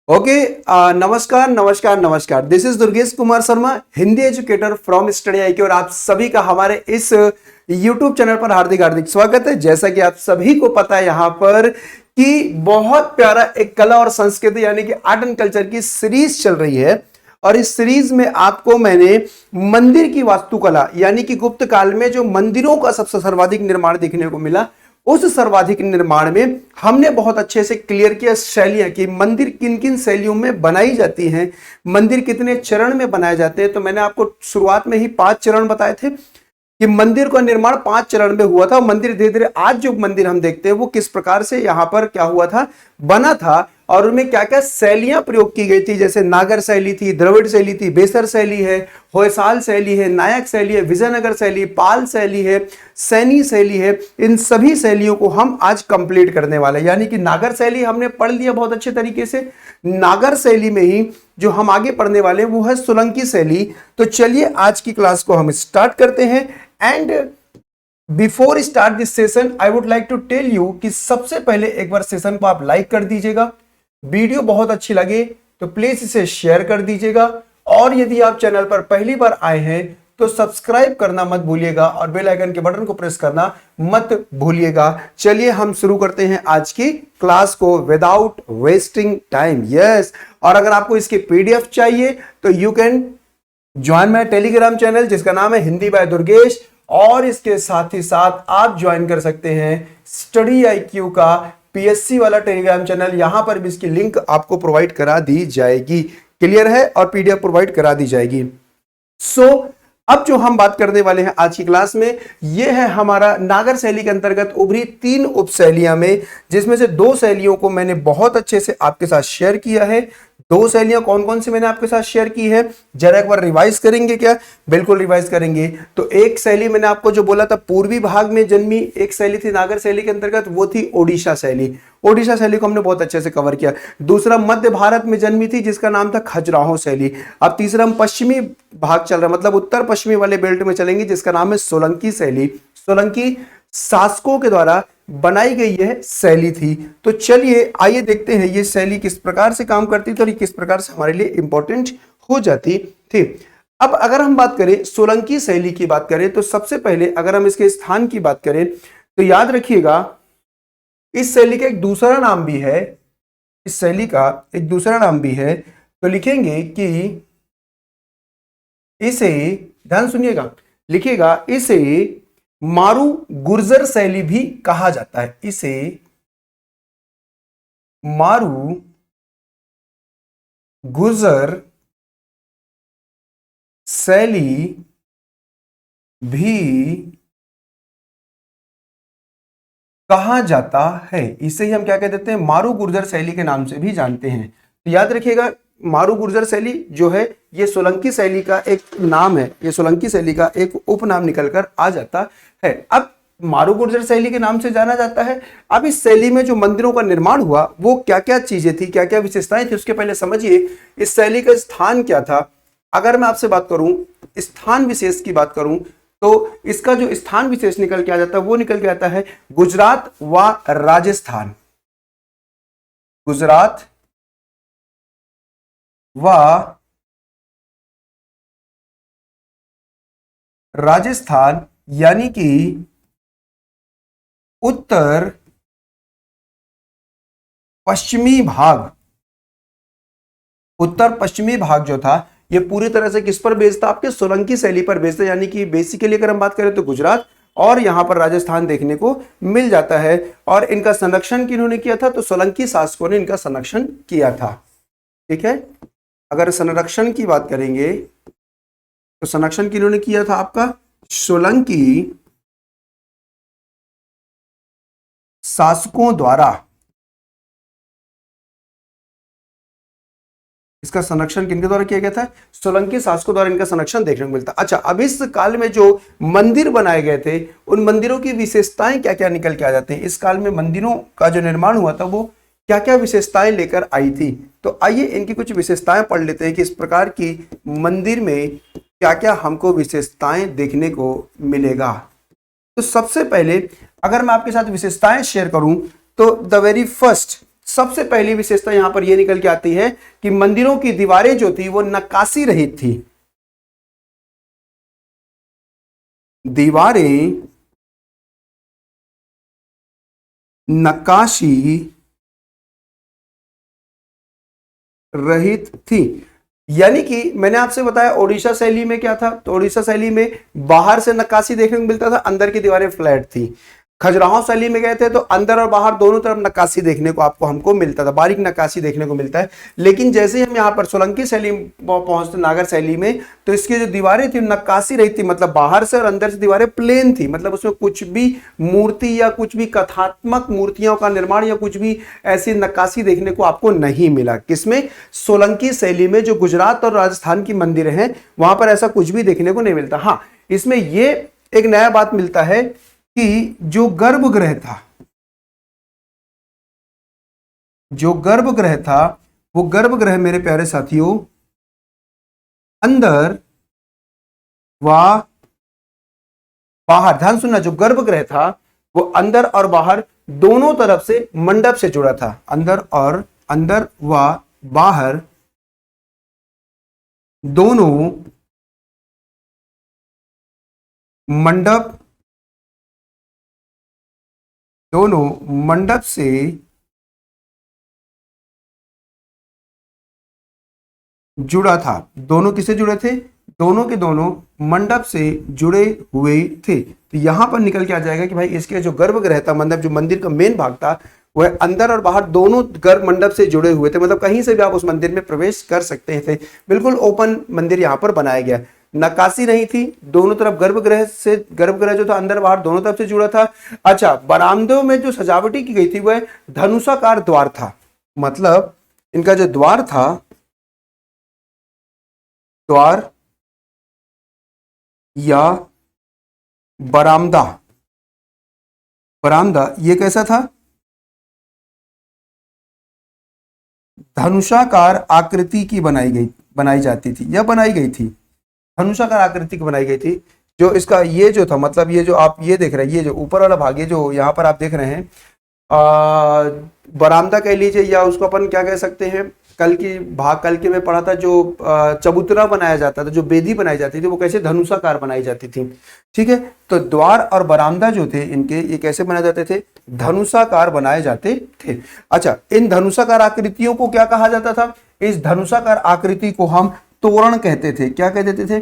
Okay नमस्कार नमस्कार नमस्कार। This is Durgesh Kumar Sharma, Hindi educator from study IQ और आप सभी का हमारे इस YouTube चैनल पर हार्दिक हार्दिक स्वागत है। जैसा कि आप सभी को पता है यहाँ पर कि बहुत प्यारा एक कला और संस्कृति यानी कि आर्ट एंड कल्चर की सीरीज चल रही है और इस सीरीज में आपको मैंने मंदिर की वास्तुकला यानी कि गुप्त काल में जो मंदिरों का सबसे सर्वाधिक निर्माण देखने को मिला, उस सर्वाधिक निर्माण में हमने बहुत अच्छे से क्लियर किया शैलियां कि मंदिर किन किन शैलियों में बनाई जाती हैं, मंदिर कितने चरण में बनाए जाते हैं। तो मैंने आपको शुरुआत में ही 5 चरण बताए थे कि मंदिर का निर्माण 5 चरण में हुआ था। मंदिर धीरे धीरे आज जो मंदिर हम देखते हैं वो किस प्रकार से यहाँ पर क्या हुआ था, बना था और उनमें क्या क्या शैलियां प्रयोग की गई थी। जैसे नागर शैली थी, द्रविड़ शैली थी, बेसर शैली है, होयसाल शैली है, नायक शैली है, विजयनगर शैली, पाल शैली है, सैनी शैली है। इन सभी शैलियों को हम आज कंप्लीट करने वाले हैं। यानी कि नागर शैली हमने पढ़ लिया बहुत अच्छे तरीके से। नागर शैली में ही जो हम आगे पढ़ने वाले हैं वो है सोलंकी शैली। तो चलिए आज की क्लास को हम स्टार्ट करते हैं। And before start this session I would like to tell you कि सबसे पहले एक बार सेशन को आप लाइक कर दीजिएगा। वीडियो बहुत अच्छी लगे तो प्लीज इसे शेयर कर दीजिएगा और यदि आप चैनल पर पहली बार आए हैं तो सब्सक्राइब करना मत भूलिएगा और बेल आइकन के बटन को प्रेस करना मत भूलिएगा। चलिए हम शुरू करते हैं आज की क्लास को विदाउट वेस्टिंग टाइम। यस, और अगर आपको इसकी PDF चाहिए तो you can join my Telegram channel जिसका नाम है हिंदी बाय दुर्गेश, और इसके साथ ही साथ आप ज्वाइन कर सकते हैं स्टडी IQ का PSC वाला टेलीग्राम चैनल। यहां पर भी इसकी लिंक आपको प्रोवाइड करा दी जाएगी। क्लियर है? और PDF प्रोवाइड करा दी जाएगी। अब जो हम बात करने वाले हैं आज की क्लास में, यह है हमारा नागर शैली के अंतर्गत उभरी 3 उपशैलियां में, जिसमें से 2 शैलियों को मैंने बहुत अच्छे से आपके साथ शेयर किया है। 2 शैलियां कौन कौन सी मैंने आपके साथ शेयर की है, जरा एक बार रिवाइज करेंगे क्या? बिल्कुल रिवाइज करेंगे। तो एक शैली मैंने आपको जो बोला था पूर्वी भाग में जन्मी एक शैली थी नागर शैली के अंतर्गत, वो थी ओडिशा शैली। ओडिशा शैली को हमने बहुत अच्छे से कवर किया। दूसरा मध्य भारत में जन्मी थी जिसका नाम था खजुराहो शैली। अब तीसरा हम पश्चिमी भाग चल रहा है, मतलब उत्तर पश्चिमी वाले बेल्ट में चलेंगे जिसका नाम है सोलंकी शैली। सोलंकी शासकों के द्वारा बनाई गई यह शैली थी। तो चलिए आइए देखते हैं ये शैली किस प्रकार से काम करती थी और किस प्रकार से हमारे लिए इंपॉर्टेंट हो जाती थी। अब अगर हम बात करें सोलंकी शैली की बात करें तो सबसे पहले अगर हम इसके स्थान की बात करें तो याद रखिएगा इस शैली का एक दूसरा नाम भी है। इस शैली का एक दूसरा नाम भी है, तो लिखेंगे कि इसे, ध्यान सुनिएगा, लिखिएगा इसे मारू गुर्जर शैली भी कहा जाता है। इसे मारू गुर्जर शैली भी कहा जाता है। इसे ही हम क्या कह देते हैं, मारू गुर्जर शैली के नाम से भी जानते हैं। तो याद रखिएगा मारू गुर्जर शैली जो है ये सोलंकी शैली का एक नाम है, ये सोलंकी शैली का एक उपनाम निकलकर आ जाता है। अब मारू गुर्जर शैली के नाम से जाना जाता है। अब इस शैली में जो मंदिरों का निर्माण हुआ वो क्या क्या चीजें थी, क्या क्या विशेषताएं थी, उसके पहले समझिए इस शैली का स्थान क्या था। अगर मैं आपसे बात करूं स्थान विशेष की बात करूं तो इसका जो स्थान विशेष निकल के आ जाता है वो निकल के आता है गुजरात व राजस्थान। गुजरात व राजस्थान यानी कि उत्तर पश्चिमी भाग, उत्तर पश्चिमी भाग जो था ये पूरी तरह से किस पर बेस्ड था, आपके सोलंकी शैली पर बेस्ड था। यानी कि बेसिकली अगर हम बात करें तो गुजरात और यहां पर राजस्थान देखने को मिल जाता है। और इनका संरक्षण किन्होंने किया था, तो सोलंकी शासकों ने इनका संरक्षण किया था। ठीक है, अगर संरक्षण की बात करेंगे तो संरक्षण किन्होंने किया था, आपका सोलंकी शासकों द्वारा इसका संरक्षण किनके द्वारा किया गया था, सोलंकी शासकों द्वारा इनका संरक्षण देखने को मिलता। अच्छा, अब इस काल में जो मंदिर बनाए गए थे उन मंदिरों की विशेषताएं क्या क्या निकल के आ जाते हैं। इस काल में मंदिरों का जो निर्माण हुआ था वो क्या क्या विशेषताएं लेकर आई थी। तो आइए इनकी कुछ विशेषताएं पढ़ लेते हैं कि इस प्रकार की मंदिर में क्या क्या हमको विशेषताएं देखने को मिलेगा। तो सबसे पहले अगर मैं आपके साथ विशेषताएं शेयर करूं तो द वेरी फर्स्ट सबसे पहली विशेषता यहां पर यह निकल के आती है कि मंदिरों की दीवारें जो थी वो नक्काशी रहित थी। दीवारें नक्काशी रहित थी। यानी कि मैंने आपसे बताया ओडिशा शैली में क्या था, तो ओडिशा शैली में बाहर से नक्काशी देखने को मिलता था, अंदर की दीवारें फ्लैट थी। खजुराहो शैली में गए थे तो अंदर और बाहर दोनों तरफ नक्काशी देखने को हमको मिलता था, बारीक नक्काशी देखने को मिलता है। लेकिन जैसे ही हम यहाँ पर सोलंकी शैली पहुंचते, नागर शैली में, तो इसकी जो दीवारें थी नक्काशी रही थी, मतलब बाहर से और अंदर से दीवारें प्लेन थी, मतलब उसमें कुछ भी मूर्ति या कुछ भी कथात्मक मूर्तियों का निर्माण या कुछ भी ऐसी नक्काशी देखने को आपको नहीं मिला। किसमें? सोलंकी शैली में। जो गुजरात और राजस्थान की मंदिर हैं वहां पर ऐसा कुछ भी देखने को नहीं मिलता। हाँ, इसमें यह एक नया बात मिलता है कि जो गर्भगृह था, वो गर्भगृह मेरे प्यारे साथियों अंदर व बाहर, ध्यान सुनना, जो गर्भगृह था वो अंदर और बाहर दोनों तरफ से मंडप से जुड़ा था। अंदर व बाहर दोनों मंडप से जुड़ा था। दोनों किससे जुड़े थे? दोनों के दोनों मंडप से जुड़े हुए थे। तो यहां पर निकल के आ जाएगा कि भाई इसके जो गर्भगृह था, मतलब जो मंदिर का मेन भाग था, वह अंदर और बाहर दोनों गर्भ मंडप से जुड़े हुए थे, मतलब कहीं से भी आप उस मंदिर में प्रवेश कर सकते थे। बिल्कुल ओपन मंदिर यहां पर बनाया गया। नक्काशी नहीं थी, दोनों तरफ गर्भगृह जो था अंदर बाहर दोनों तरफ से जुड़ा था। अच्छा, बरामदों में जो सजावटी की गई थी वह धनुषाकार द्वार था, मतलब इनका जो द्वार था, द्वार या बरामदा ये कैसा था? धनुषाकार आकृति की बनाई जाती थी या बनाई गई थी, धनुषाकार आकृति की बनाई गई थी। जो इसका ये जो था, मतलब ये जो आप ये देख रहे हैं, ये जो ऊपर वाला भाग, ये जो यहाँ पर आप देख रहे हैं, बरामदा कह लीजिए या उसको अपन क्या कह सकते हैं, कल के में पढ़ा था, जो चबूतरा बनाया जाता था, जो बेदी बनाई जाती थी, वो कैसे धनुषाकार बनाई जाती थी। ठीक है, तो द्वार और बरामदा जो थे इनके, ये कैसे बनाए जाते थे? धनुषाकार बनाए जाते थे। अच्छा, इन धनुषाकार आकृतियों को क्या कहा जाता था? इस धनुषाकार आकृति को हम तोरण कहते थे। क्या कह देते थे?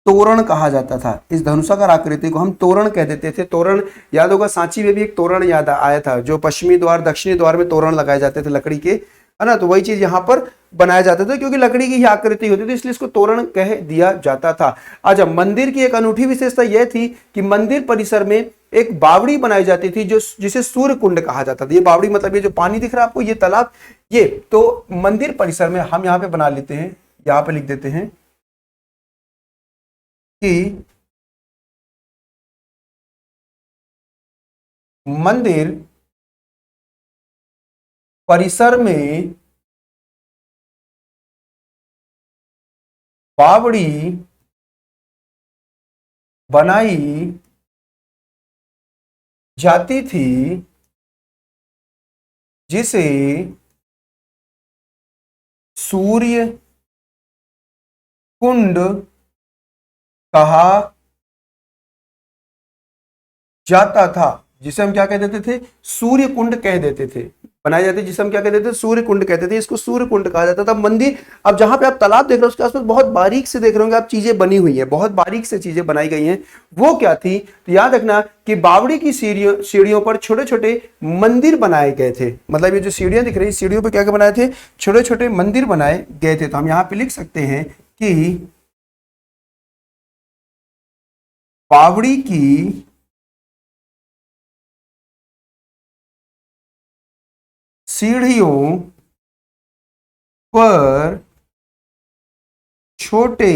तोरण कहा जाता था। इस धनुषाकार आकृति को हम तोरण कह देते थे। तोरण याद होगा, सांची में भी एक तोरण याद आया था, जो पश्चिमी द्वार दक्षिणी द्वार में तोरण लगाए जाते थे लकड़ी के, है ना। तो वही चीज यहां पर बनाया जाता था, क्योंकि लकड़ी की ही आकृति होती थी, इसलिए इसको तोरण कह दिया जाता था। अच्छा, मंदिर की एक अनूठी विशेषता यह थी कि मंदिर परिसर में एक बावड़ी बनाई जाती थी, जो जिसे सूर्य कुंड कहा जाता था। ये बावड़ी मतलब ये जो पानी दिख रहा है आपको, ये तालाब, ये तो मंदिर परिसर में हम यहां पे बना लेते हैं, यहां पे लिख देते हैं कि मंदिर परिसर में बावड़ी बनाई जाती थी, जिसे सूर्य कुंड कहा जाता था। जिसे हम क्या कह देते थे? सूर्य कुंड कह देते थे। बनाए जाते, जिसे हम क्या कहते थे? सूर्य कुंड कहते थे। इसको सूर्य कुंड कहा जाता था। मंदिर, अब जहां पे आप तालाब देख रहे हो उसके आसपास बहुत बारीक से देख रहे होंगे आप, चीजें बनी हुई है, बहुत बारीक से चीजें बनाई गई हैं। वो क्या थी? तो याद रखना कि बावड़ी की सीढ़ियों पर छोटे छोटे मंदिर बनाए गए थे। मतलब ये जो सीढ़ियां दिख रही है, सीढ़ियों पर क्या क्या बनाए थे? छोटे छोटे मंदिर बनाए गए थे। तो हम यहां पे लिख सकते हैं कि बावड़ी की सीढ़ियों पर छोटे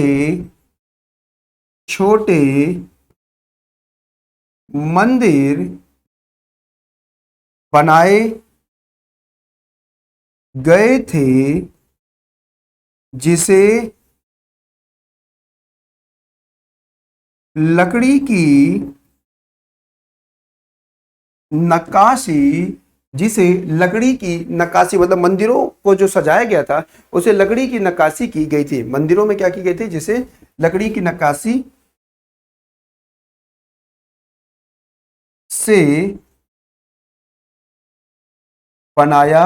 छोटे मंदिर बनाए गए थे, जिसे लकड़ी की नक्काशी जिसे लकड़ी की नक्काशी, मतलब मंदिरों को जो सजाया गया था उसे लकड़ी की नक्काशी की गई थी। मंदिरों में क्या की गई थी? जिसे लकड़ी की नक्काशी से बनाया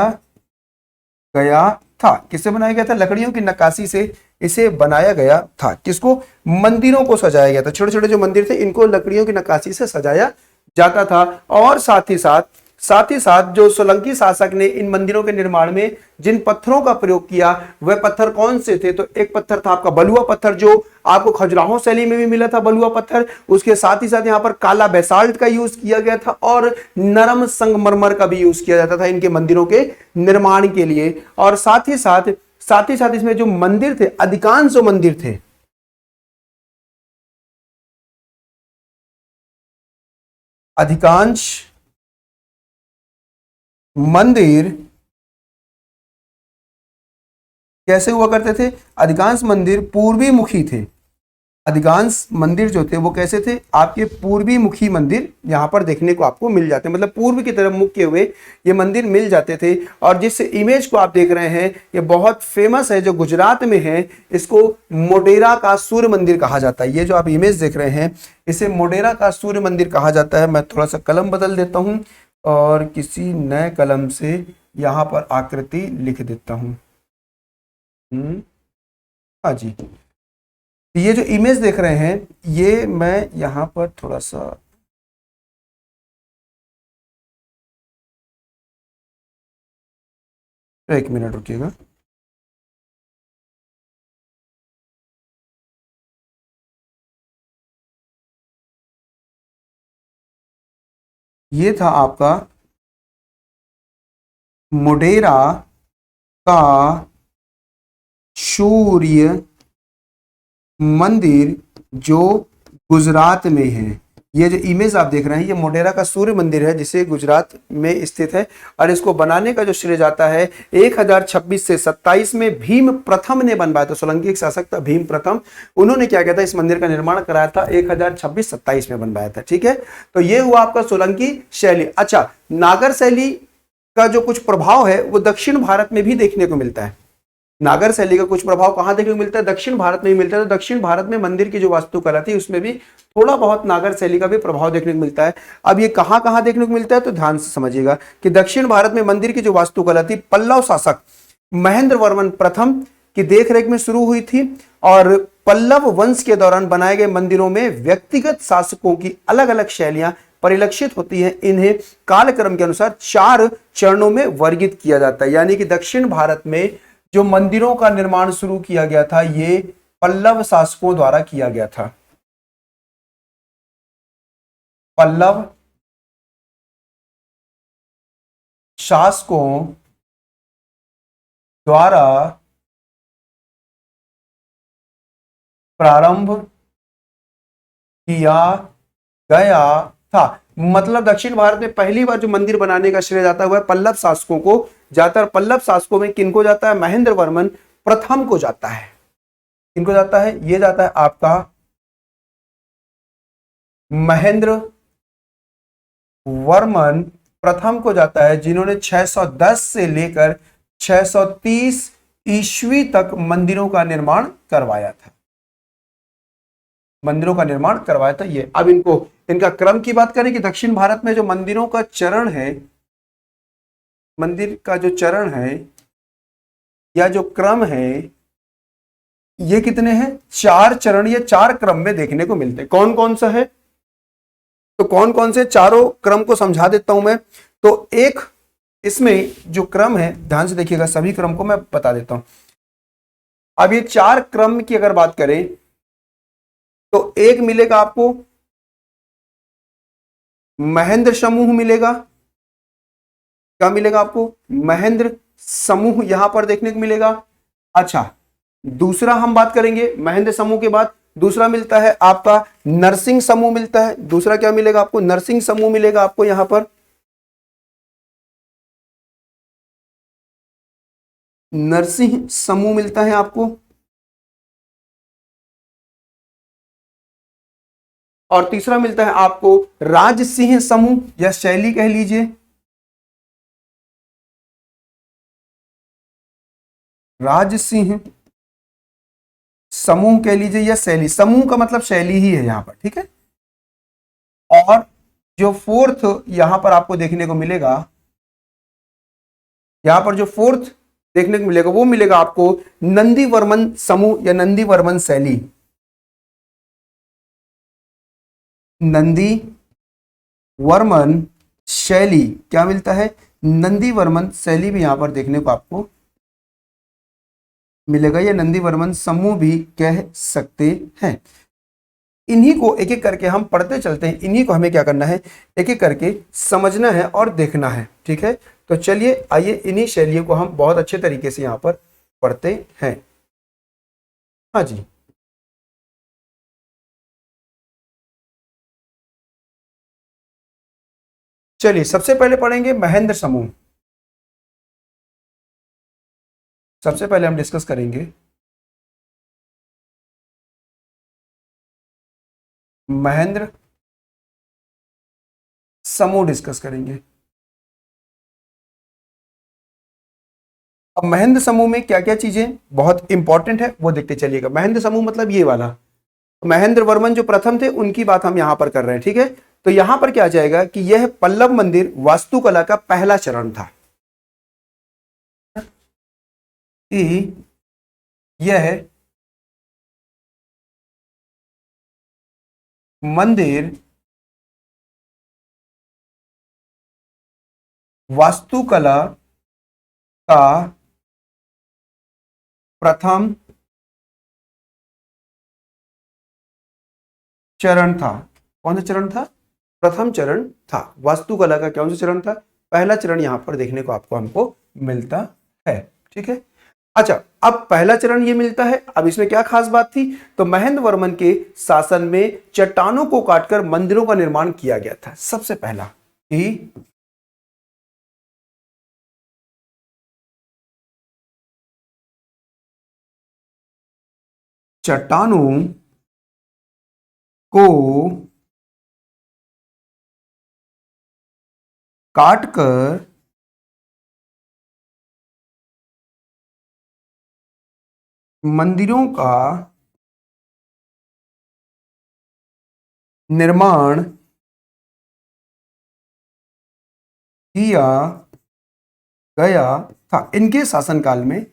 गया था। किससे बनाया गया था? लकड़ियों की नक्काशी से इसे बनाया गया था। किसको? मंदिरों को सजाया गया था। छोटे छोटे जो मंदिर थे इनको लकड़ियों की नक्काशी से सजाया जाता था। और साथ ही साथ जो सोलंकी शासक ने इन मंदिरों के निर्माण में जिन पत्थरों का प्रयोग किया वह पत्थर कौन से थे? तो एक पत्थर था आपका बलुआ पत्थर, जो आपको खजुराहो शैली में भी मिला था बलुआ पत्थर। उसके साथ ही साथ यहाँ पर काला बेसाल्ट का यूज किया गया था और नरम संगमरमर का भी यूज किया जाता था इनके मंदिरों के निर्माण के लिए। और साथ ही साथ इसमें जो मंदिर थे, अधिकांश जो मंदिर थे, अधिकांश मंदिर कैसे हुआ करते थे? अधिकांश मंदिर पूर्वी मुखी थे। अधिकांश मंदिर जो थे वो कैसे थे? आपके पूर्वी मुखी मंदिर यहां पर देखने को आपको मिल जाते हैं, मतलब पूर्व की तरफ मुख किए हुए ये मंदिर मिल जाते थे। और जिस इमेज को आप देख रहे हैं ये बहुत फेमस है, जो गुजरात में है। इसको मोढेरा का सूर्य मंदिर कहा जाता है। ये जो आप इमेज देख रहे हैं इसे मोढेरा का सूर्य मंदिर कहा जाता है। मैं थोड़ा सा कलम बदल देता हूं और किसी नए कलम से यहां पर आकृति लिख देता हूं। हाँ जी। ये जो इमेज देख रहे हैं ये मैं यहां पर थोड़ा सा, एक मिनट रुकिएगा। ये था आपका मोढेरा का सूर्य मंदिर जो गुजरात में है। ये जो इमेज आप देख रहे हैं ये मोढेरा का सूर्य मंदिर है जिसे गुजरात में स्थित है। और इसको बनाने का जो श्रेय जाता है 1026 से 27 में भीम प्रथम ने बनवाया। तो सोलंकी एक शासक था भीम प्रथम, उन्होंने क्या किया था? इस मंदिर का निर्माण कराया था 1026-27 में बनवाया था। ठीक है, तो ये हुआ आपका सोलंकी शैली। अच्छा, नागर शैली का जो कुछ प्रभाव है वो दक्षिण भारत में भी देखने को मिलता है। नागर शैली का कुछ प्रभाव कहां देखने को मिलता है? दक्षिण भारत में ही मिलता है। तो दक्षिण भारत में मंदिर की जो वास्तुकला थी उसमें भी थोड़ा बहुत नागर शैली का भी प्रभाव देखने को मिलता है। अब ये कहां कहां देखने को मिलता है? तो ध्यान से समझिएगा कि दक्षिण भारत में मंदिर की जो वास्तुकला थी पल्लव शासक महेंद्र वर्मन प्रथम की देखरेख में शुरू हुई थी। और पल्लव वंश के दौरान बनाए गए मंदिरों में व्यक्तिगत शासकों की अलग अलग शैलियां परिलक्षित होती हैं। इन्हें कालक्रम के अनुसार 4 चरणों में वर्गित किया जाता है। यानी कि दक्षिण भारत में जो मंदिरों का निर्माण शुरू किया गया था ये पल्लव शासकों द्वारा किया गया था। पल्लव शासकों द्वारा प्रारंभ किया गया था। मतलब दक्षिण भारत में पहली बार जो मंदिर बनाने का श्रेय जाता है वह पल्लव शासकों को जाता है। पल्लव शासकों में किनको जाता है? महेंद्र वर्मन प्रथम को जाता है। किनको जाता है? ये जाता है आपका महेंद्र वर्मन प्रथम को जाता है, जिन्होंने 610 से लेकर 630 ईस्वी तक मंदिरों का निर्माण करवाया था। मंदिरों का निर्माण करवाया था ये। अब इनका क्रम की बात करें कि दक्षिण भारत में जो मंदिरों का चरण है, मंदिर का जो चरण है या जो क्रम है ये कितने हैं? 4 चरण, ये 4 क्रम में देखने को मिलते हैं। कौन कौन सा है? तो कौन कौन से चारों क्रम को समझा देता हूं मैं। तो एक इसमें जो क्रम है ध्यान से देखिएगा, सभी क्रम को मैं बता देता हूं। अब ये 4 क्रम की अगर बात करें तो एक मिलेगा आपको महेंद्र समूह मिलेगा। क्या मिलेगा आपको? महेंद्र समूह यहां पर देखने को मिलेगा। अच्छा, दूसरा हम बात करेंगे महेंद्र समूह के बाद दूसरा मिलता है आपका नरसिंह समूह मिलता है। दूसरा क्या मिलेगा आपको? नरसिंह समूह मिलेगा आपको यहां पर। नरसिंह समूह मिलता है आपको। और तीसरा मिलता है आपको राजसिंह समूह या शैली कह लीजिए। राजसिंह समूह कह लीजिए या शैली, समूह का मतलब शैली ही है यहां पर, ठीक है। और जो फोर्थ यहां पर आपको देखने को मिलेगा, यहां पर जो फोर्थ देखने को मिलेगा वो मिलेगा आपको नंदीवर्मन समूह या नंदीवर्मन शैली। नंदी वर्मन शैली क्या मिलता है, नंदीवर्मन शैली भी यहां पर देखने को आपको मिलेगा, या नंदीवर्मन समूह भी कह सकते हैं। इन्हीं को एक एक करके हम पढ़ते चलते हैं, इन्हीं को हमें क्या करना है, एक एक करके समझना है और देखना है, ठीक है। तो चलिए आइए इन्हीं शैलियों को हम बहुत अच्छे तरीके से यहां पर पढ़ते हैं। हाँ जी, चलिए सबसे पहले पढ़ेंगे महेंद्र समूह। सबसे पहले हम डिस्कस करेंगे महेंद्र समूह, डिस्कस करेंगे। अब महेंद्र समूह में क्या क्या चीजें बहुत इंपॉर्टेंट है वो देखते चलिएगा। महेंद्र समूह मतलब ये वाला, महेंद्र वर्मन जो प्रथम थे उनकी बात हम यहां पर कर रहे हैं, ठीक है। तो यहां पर क्या आ जाएगा कि यह पल्लव मंदिर वास्तुकला का पहला चरण था, कि यह मंदिर वास्तुकला का प्रथम चरण था। कौन सा चरण था, प्रथम चरण था। वास्तुकला का कौन सा चरण था, पहला चरण यहां पर देखने को आपको हमको मिलता है, ठीक है। अच्छा, अब पहला चरण ये मिलता है। अब इसमें क्या खास बात थी, तो महेंद्र वर्मन के शासन में चट्टानों को काटकर मंदिरों का निर्माण किया गया था। सबसे पहला कि चट्टानों को काटकर मंदिरों का निर्माण किया गया था। इनके शासनकाल में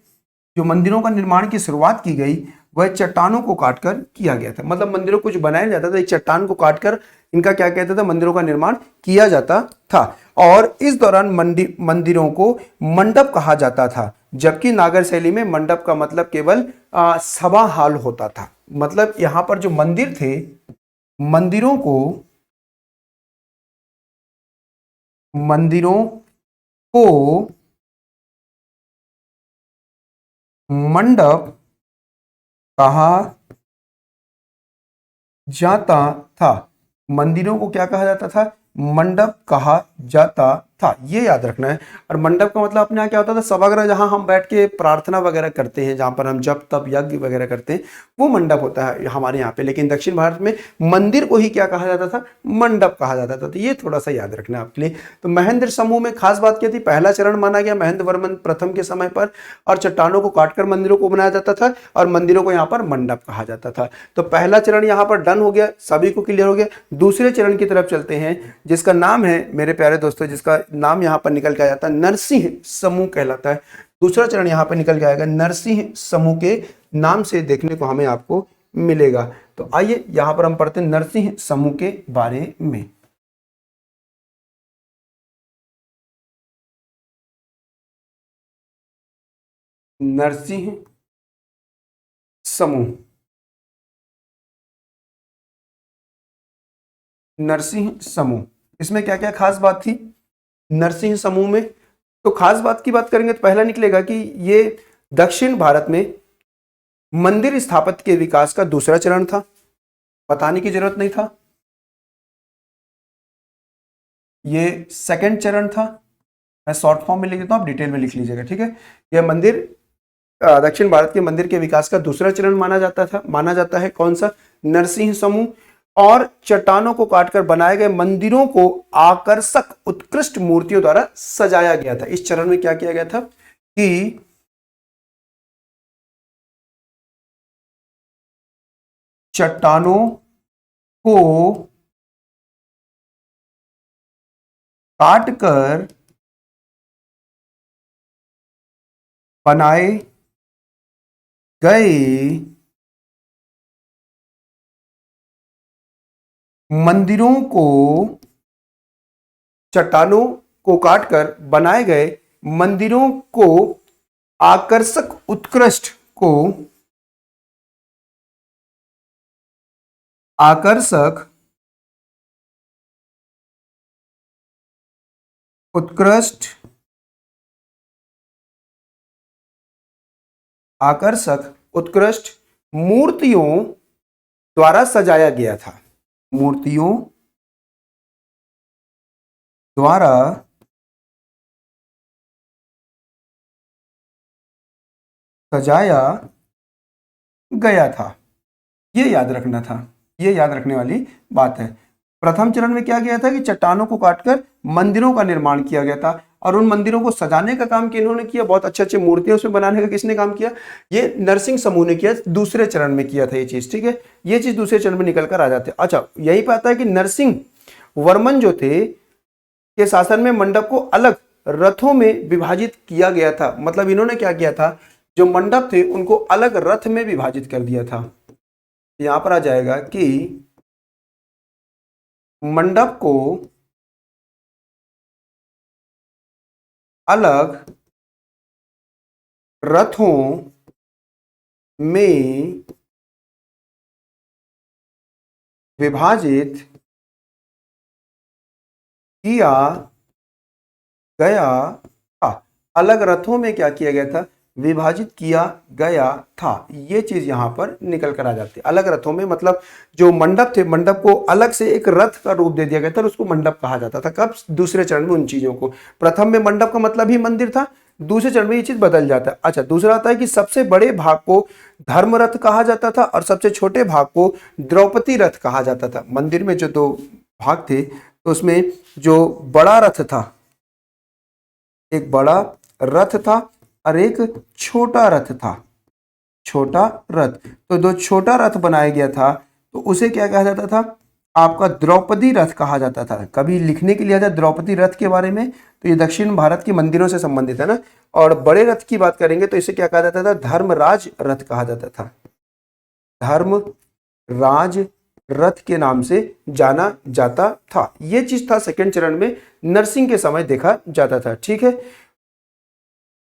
जो मंदिरों का निर्माण की शुरुआत की गई वह चट्टानों को काटकर किया गया था। मतलब मंदिरों को कुछ बनाया जाता था, एक चट्टान को काटकर इनका क्या कहता था, मंदिरों का निर्माण किया जाता था। और इस दौरान मंदिरों को मंडप कहा जाता था, जबकि नागर शैली में मंडप का मतलब केवल सभा हाल होता था। मतलब यहां पर जो मंदिर थे, मंदिरों को मंडप कहा जाता था। मंदिरों को क्या कहा जाता था, मंडप कहा जाता था, ये याद रखना है। और मंडप का मतलब अपने यहाँ क्या होता था, सभागृह, जहां हम बैठ के प्रार्थना वगैरह करते हैं, जहां पर हम जप तप यज्ञ वगैरह करते हैं, वो मंडप होता है हमारे यहाँ पे। लेकिन दक्षिण भारत में मंदिर को ही क्या कहा जाता था, मंडप कहा जाता था। तो ये थोड़ा सा याद रखना है आपके लिए। तो महेंद्र समूह में खास बात क्या थी, पहला चरण माना गया महेंद्र वर्मन प्रथम के समय पर, और चट्टानों को काटकर मंदिरों को बनाया जाता था, और मंदिरों को यहाँ पर मंडप कहा जाता था। तो पहला चरण यहाँ पर डन हो गया, सभी को क्लियर हो गया। दूसरे चरण की तरफ चलते हैं, जिसका नाम है मेरे प्यारे दोस्तों, जिसका नाम यहां पर निकल के आ जाता है नरसिंह समूह कहलाता है। दूसरा चरण यहां पर निकल के आएगा नरसिंह समूह के नाम से देखने को हमें आपको मिलेगा। तो आइए यहां पर हम पढ़ते हैं नरसिंह समूह के बारे में। नरसिंह समूह, नरसिंह समूह, इसमें क्या क्या खास बात थी नरसिंह समूह में। तो खास बात की बात करेंगे तो पहला निकलेगा कि ये दक्षिण भारत में मंदिर स्थापत्य के विकास का दूसरा चरण था। बताने की जरूरत नहीं था, ये सेकंड चरण था। मैं शॉर्ट फॉर्म में लिख देता हूं, आप डिटेल में लिख लीजिएगा, ठीक है। यह मंदिर दक्षिण भारत के मंदिर के विकास का दूसरा चरण माना जाता है। कौन सा, नरसिंह समूह। और चट्टानों को काटकर बनाए गए मंदिरों को आकर्षक उत्कृष्ट मूर्तियों द्वारा सजाया गया था। इस चरण में क्या किया गया था कि चट्टानों को काटकर बनाए गए मंदिरों को, चट्टानों को काटकर बनाए गए मंदिरों को आकर्षक उत्कृष्ट को आकर्षक उत्कृष्ट आकर्षक उत्कृष्ट मूर्तियों द्वारा सजाया गया था। मूर्तियों द्वारा सजाया गया था। ये याद रखना था, ये याद रखने वाली बात है। प्रथम चरण में क्या किया था कि चट्टानों को काटकर मंदिरों का निर्माण किया गया था, और उन मंदिरों को सजाने का काम किन्होंने किया, बहुत अच्छे अच्छे मूर्तियां उसमें बनाने का किसने काम किया, ये नरसिंह समूह ने किया। दूसरे चरण में किया था ये चीज, ठीक है, ये चीज दूसरे चरण में निकल कर आ जाते। अच्छा, यही पे आता है कि नरसिंह वर्मन जो थे के शासन में मंडप को अलग रथों में विभाजित किया गया था। मतलब इन्होंने क्या किया था, जो मंडप थे उनको अलग रथ में विभाजित कर दिया था। यहां पर आ जाएगा कि मंडप को अलग रथों में विभाजित किया गया था। अलग रथों में क्या किया गया था, विभाजित किया गया था। ये चीज यहां पर निकल कर आ जाती है। अलग रथों में मतलब जो मंडप थे, मंडप को अलग से एक रथ का रूप दे दिया गया था और उसको मंडप कहा जाता था। कब, दूसरे चरण में उन चीजों को। प्रथम में मंडप का मतलब ही मंदिर था, दूसरे चरण में ये चीज बदल जाता है। अच्छा, दूसरा आता है कि सबसे बड़े भाग को धर्म रथ कहा जाता था और सबसे छोटे भाग को द्रौपदी रथ कहा जाता था। मंदिर में जो दो भाग थे तो उसमें जो बड़ा रथ था, एक बड़ा रथ था और एक छोटा रथ था, छोटा रथ। तो जो छोटा रथ बनाया गया था तो उसे क्या कहा जाता था, आपका द्रौपदी रथ कहा जाता था। कभी लिखने के लिए आता है द्रौपदी रथ के बारे में, तो ये दक्षिण भारत के मंदिरों से संबंधित है ना। और बड़े रथ की बात करेंगे तो इसे क्या कहा जाता था, धर्मराज रथ कहा जाता था। धर्मराज रथ के नाम से जाना जाता था। यह चीज था सेकंड चरण में नरसिंह के समय देखा जाता था, ठीक है।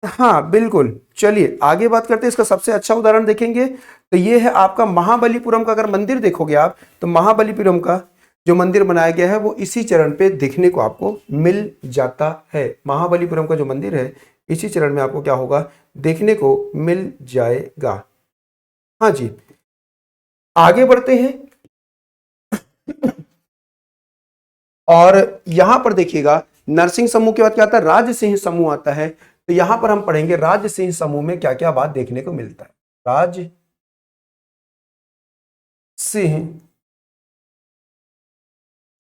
हाँ बिल्कुल, चलिए आगे बात करते हैं। इसका सबसे अच्छा उदाहरण देखेंगे तो ये है आपका महाबलीपुरम का। अगर मंदिर देखोगे आप तो महाबलीपुरम का जो मंदिर बनाया गया है वो इसी चरण पे देखने को आपको मिल जाता है। महाबलीपुरम का जो मंदिर है इसी चरण में आपको क्या होगा, देखने को मिल जाएगा। हाँ जी, आगे बढ़ते हैं और यहां पर देखिएगा नरसिंह समूह के बाद क्या आता है, राजसिंह समूह आता है। तो यहां पर हम पढ़ेंगे राजसिंह समूह में क्या क्या बात देखने को मिलता है। राजसिंह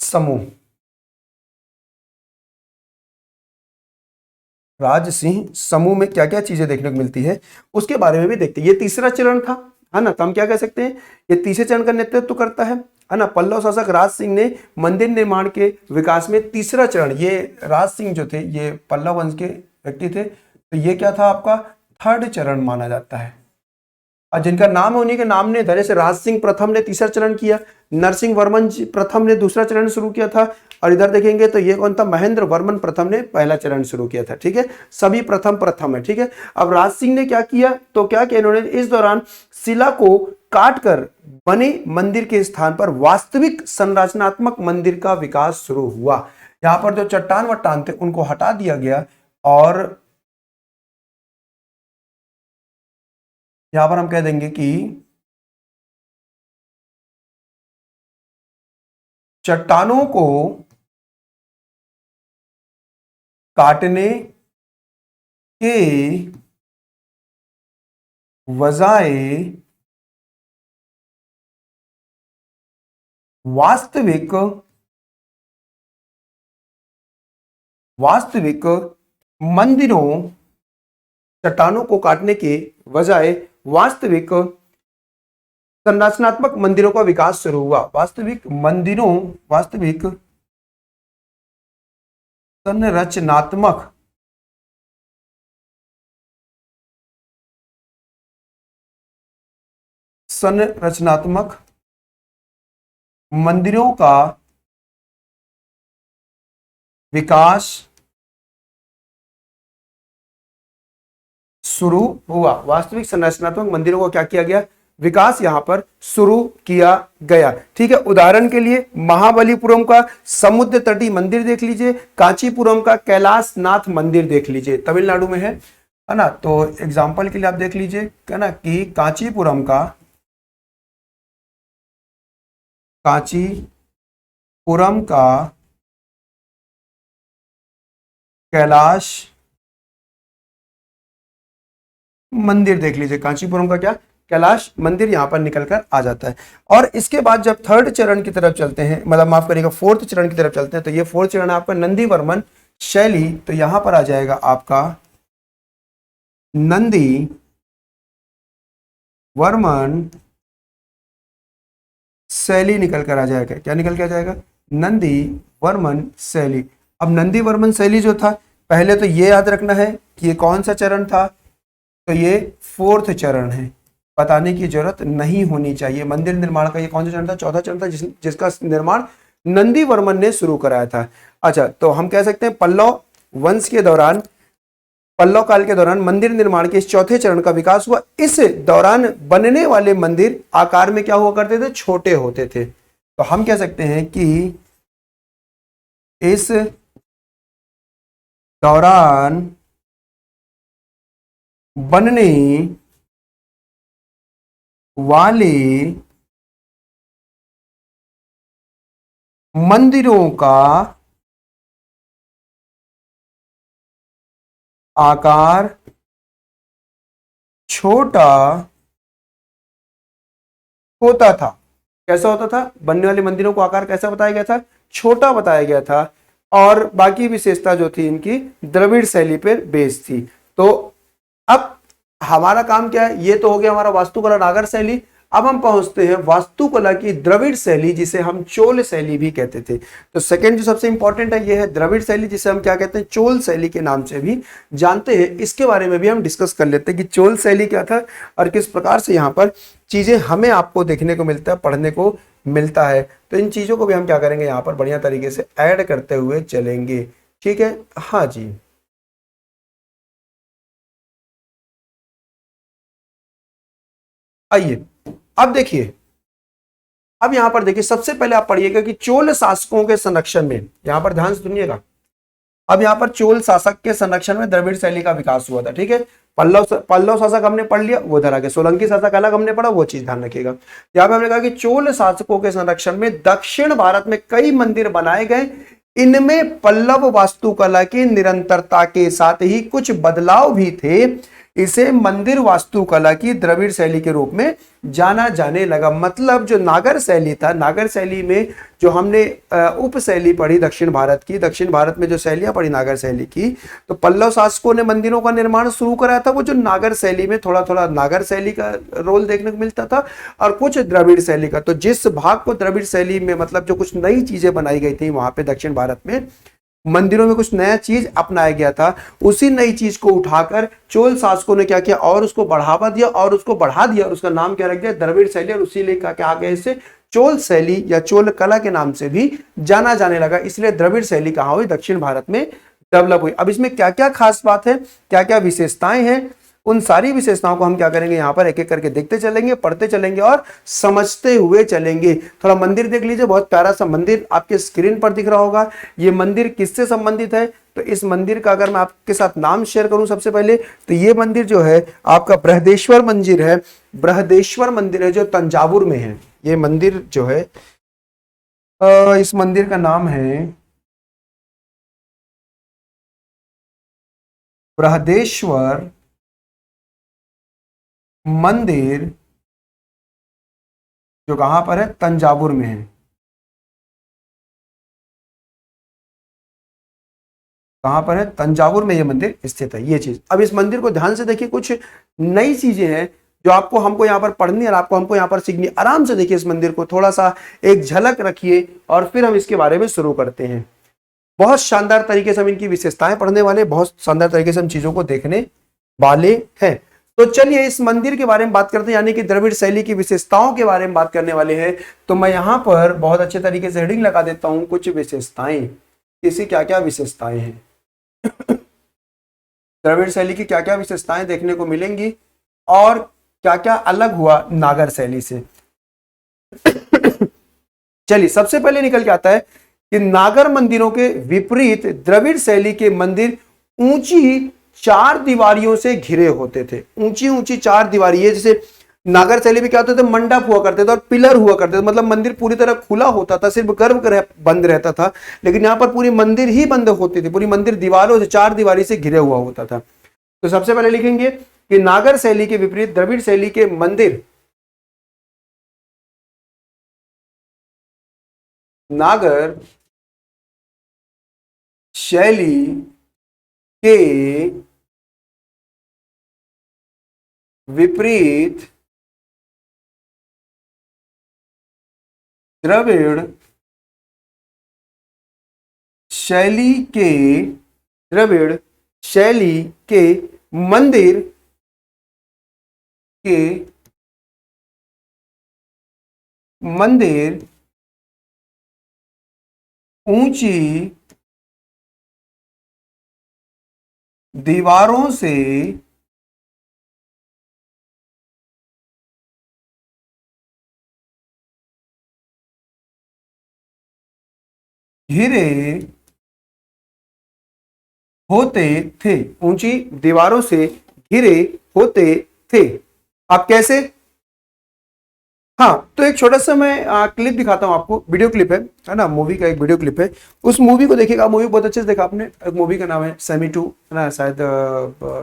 समूह, राजसिंह समूह में क्या क्या चीजें देखने को मिलती है उसके बारे में भी देखते हैं। ये तीसरा चरण था, है ना। तो हम क्या कह सकते हैं, ये तीसरे चरण का नेतृत्व करता है ना। पल्लव शासक राज सिंह ने मंदिर निर्माण के विकास में तीसरा चरण, ये राज सिंह जो थे ये पल्लव वंश के व्यक्ति थे, तो ये क्या था आपका थर्ड चरण माना जाता है। और जिनका नाम है उन्हीं के नाम ने धरे से राज सिंह प्रथम ने तीसरा चरण किया, नरसिंह वर्मन प्रथम ने दूसरा चरण शुरू किया था, और इधर देखेंगे तो ये कौन था, महेंद्र वर्मन प्रथम ने पहला चरण शुरू किया था, ठीक है। सभी प्रथम प्रथम है, ठीक है। अब राज सिंह ने क्या किया, तो क्या किया इन्होंने, इस दौरान शिला को काटकर बने मंदिर के स्थान पर वास्तविक संरचनात्मक मंदिर का विकास शुरू हुआ। यहां पर जो चट्टान वट्टान थे उनको हटा दिया गया और यहां पर हम कह देंगे कि चट्टानों को काटने के बजाय वास्तविक वास्तविक मंदिरों, चट्टानों को काटने के बजाय वास्तविक संरचनात्मक मंदिरों का विकास शुरू हुआ। वास्तविक संरचनात्मक मंदिरों का विकास शुरू हुआ। वास्तविक संरचनात्मक मंदिरों का क्या किया गया? विकास यहां पर शुरू किया गया। ठीक है, उदाहरण के लिए महाबलीपुरम का समुद्र तटीय मंदिर देख लीजिए, कांचीपुरम का कैलाशनाथ मंदिर देख लीजिए, तमिलनाडु में है ना। तो एग्जांपल के लिए आप देख लीजिए है ना कि कांचीपुरम का कैलाश मंदिर देख लीजिए, कांचीपुरम का क्या कैलाश मंदिर यहां पर निकलकर आ जाता है। और इसके बाद जब थर्ड चरण की तरफ चलते हैं, मतलब माफ करिएगा फोर्थ चरण की तरफ चलते हैं, तो ये फोर्थ चरण है आपका नंदी वर्मन शैली। तो यहां पर आ जाएगा आपका नंदी वर्मन शैली निकल कर आ जाएगा। क्या निकल के आ जाएगा? नंदी वर्मन शैली। अब नंदी वर्मन शैली जो था, पहले तो ये याद रखना है कि ये कौन सा चरण था, तो ये फोर्थ चरण है, बताने की जरूरत नहीं होनी चाहिए। मंदिर निर्माण का ये कौन सा चरण था? चौथा चरण था, जिसका निर्माण नंदी वर्मन ने शुरू कराया था। अच्छा, तो हम कह सकते हैं पल्लव वंश के दौरान, पल्लव काल के दौरान मंदिर निर्माण के इस चौथे चरण का विकास हुआ। इस दौरान बनने वाले मंदिर आकार में क्या हुआ करते थे? छोटे होते थे। तो हम कह सकते हैं कि इस दौरान बनने वाले मंदिरों का आकार छोटा होता था। कैसा होता था? बनने वाले मंदिरों को आकार कैसा बताया गया था? छोटा बताया गया था। और बाकी विशेषता जो थी इनकी द्रविड़ शैली पर बेस्ड थी। तो अब हमारा काम क्या है? ये तो हो गया हमारा वास्तुकला नागर शैली। अब हम पहुंचते हैं वास्तुकला की द्रविड़ शैली, जिसे हम चोल शैली भी कहते थे। तो सेकंड जो सबसे इंपॉर्टेंट है ये है द्रविड़ शैली, जिसे हम क्या कहते हैं? चोल शैली के नाम से भी जानते हैं। इसके बारे में भी हम डिस्कस कर लेते हैं कि चोल शैली क्या था और किस प्रकार से यहाँ पर चीजें हमें आपको देखने को मिलता है, पढ़ने को मिलता है। तो इन चीजों को भी हम क्या करेंगे यहाँ पर बढ़िया तरीके से ऐड करते हुए चलेंगे। ठीक है, हाँ जी। आइए अब देखिए, अब यहां पर देखिए सबसे पहले आप पढ़िएगा कि चोल शासकों के संरक्षण में, यहां पर ध्यान से सुनिएगा। अब यहां पर चोल शासक के संरक्षण में द्रविड़ शैली का विकास हुआ था। ठीक है, पल्लव शासक हमने पढ़ लिया, वो इधर आगे सोलंकी शासक अलग हमने पढ़ा, वो चीज ध्यान रखिएगा। यहां पर हमने कहा कि चोल शासकों के संरक्षण में दक्षिण भारत में कई मंदिर बनाए गए। इनमें पल्लव वास्तुकला की निरंतरता के साथ ही कुछ बदलाव भी थे। इसे मंदिर वास्तुकला की द्रविड़ शैली के रूप में जाना जाने लगा। मतलब जो नागर शैली था, नागर शैली में जो हमने उप शैली पढ़ी दक्षिण भारत की, दक्षिण भारत में जो शैलियां पढ़ी नागर शैली की, तो पल्लव शासकों ने मंदिरों का निर्माण शुरू कराया था। वो जो नागर शैली में थोड़ा थोड़ा नागर शैली का रोल देखने को मिलता था और कुछ द्रविड़ शैली का। तो जिस भाग को द्रविड़ शैली में मतलब जो कुछ नई चीजें बनाई गई थी वहां पे दक्षिण भारत में मंदिरों में कुछ नया चीज अपनाया गया था, उसी नई चीज को उठाकर चोल शासकों ने क्या किया और उसको बढ़ावा दिया और उसको बढ़ा दिया और उसका नाम क्या रख दिया? द्रविड़ शैली। और उसी लिए क्या आ गया? इससे चोल शैली या चोल कला के नाम से भी जाना जाने लगा। इसलिए द्रविड़ शैली कहां हुई? दक्षिण भारत में डेवलप हुई। अब इसमें क्या क्या खास बात है, क्या क्या विशेषताएं हैं, उन सारी विशेषताओं को हम क्या करेंगे यहाँ पर एक एक करके देखते चलेंगे, पढ़ते चलेंगे और समझते हुए चलेंगे। थोड़ा मंदिर देख लीजिए, बहुत प्यारा सा मंदिर आपके स्क्रीन पर दिख रहा होगा। ये मंदिर किससे संबंधित है? तो इस मंदिर का अगर मैं आपके साथ नाम शेयर करूं सबसे पहले, तो ये मंदिर जो है आपका बृहदेश्वर मंदिर है। बृहदेश्वर मंदिर है जो तंजावुर में है। ये मंदिर जो है इस मंदिर का नाम है बृहदेश्वर मंदिर, जो कहां पर है? तंजावुर में है। कहां पर है? तंजावुर में ये मंदिर स्थित है। ये चीज, अब इस मंदिर को ध्यान से देखिए, कुछ नई चीजें हैं जो आपको हमको यहाँ पर पढ़नी है और आपको हमको यहाँ पर सीखनी। आराम से देखिए इस मंदिर को, थोड़ा सा एक झलक रखिए और फिर हम इसके बारे में शुरू करते हैं। बहुत शानदार तरीके से हम इनकी विशेषताएं पढ़ने वाले, बहुत शानदार तरीके से हम चीजों को देखने वाले हैं। तो चलिए इस मंदिर के बारे में बात करते हैं, यानी कि द्रविड़ शैली की विशेषताओं के बारे में बात करने वाले हैं। तो मैं यहां पर बहुत अच्छे तरीके से हेडिंग लगा देता हूं, कुछ विशेषताएं, इसकी क्या क्या विशेषताएं हैं, द्रविड़ शैली की क्या क्या विशेषताएं देखने को मिलेंगी और क्या क्या अलग हुआ नागर शैली से। चलिए सबसे पहले निकल के आता है कि नागर मंदिरों के विपरीत द्रविड़ शैली के मंदिर ऊंची चार दीवारियों से घिरे होते थे। ऊंची ऊंची चार दीवारी, जैसे नागर शैली में क्या होते थे, मंडप हुआ करते थे और पिलर हुआ करते थे, मतलब मंदिर पूरी तरह खुला होता था, सिर्फ गर्भ बंद रहता था। लेकिन यहाँ पर पूरी मंदिर ही बंद होती थी, पूरी मंदिर दीवारों से, चार दीवारी से घिरे हुआ होता था। तो सबसे पहले लिखेंगे कि नागर शैली के विपरीत द्रविड़ शैली के मंदिर, नागर शैली के विपरीत द्रविड़ शैली के द्रविड़ शैली के मंदिर के मंदिर ऊंची दीवारों से घिरे होते थे, ऊंची दीवारों से घिरे होते थे। आप कैसे? हाँ, तो एक छोटा सा मैं क्लिप दिखाता हूँ आपको, वीडियो क्लिप है ना, मूवी का एक वीडियो क्लिप है। उस मूवी को देखिएगा, मूवी बहुत अच्छे से देखा आपने। एक मूवी का नाम है सेमी टू, है ना, शायद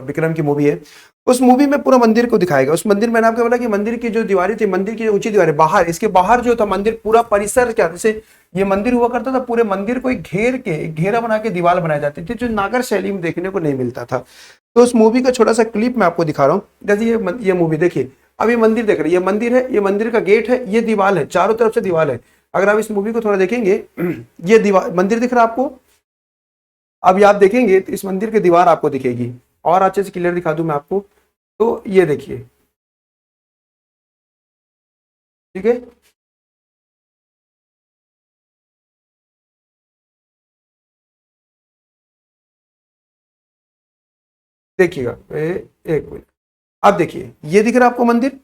विक्रम की मूवी है। उस मूवी में पूरा मंदिर को दिखाएगा। उस मंदिर में आपको बोला कि मंदिर की जो दीवारें थी, मंदिर की ऊंची दीवारें, बाहर, इसके बाहर जो था मंदिर, पूरा परिसर क्या, जैसे ये मंदिर हुआ करता था, पूरे मंदिर को एक घेर के, एक घेरा बना के दीवार बनाई जाती थी, जो नागर शैली में देखने को नहीं मिलता था। तो उस मूवी का छोटा सा क्लिप मैं आपको दिखा रहा हूँ। जैसे ये मूवी देखिए, अब ये मंदिर देख रहे हैं, ये मंदिर है, ये मंदिर का गेट है, ये दीवार है, चारों तरफ से दीवार है। अगर आप इस मूवी को थोड़ा देखेंगे, ये दीवार, मंदिर दिख रहा है आपको। अब ये आप देखेंगे तो इस मंदिर की दीवार आपको दिखेगी, और अच्छे से क्लियर दिखा दूं मैं आपको, तो ये देखिए, ठीक है। देखिएगा, एक मिनट, अब देखिए, ये दिख रहा है आपको मंदिर,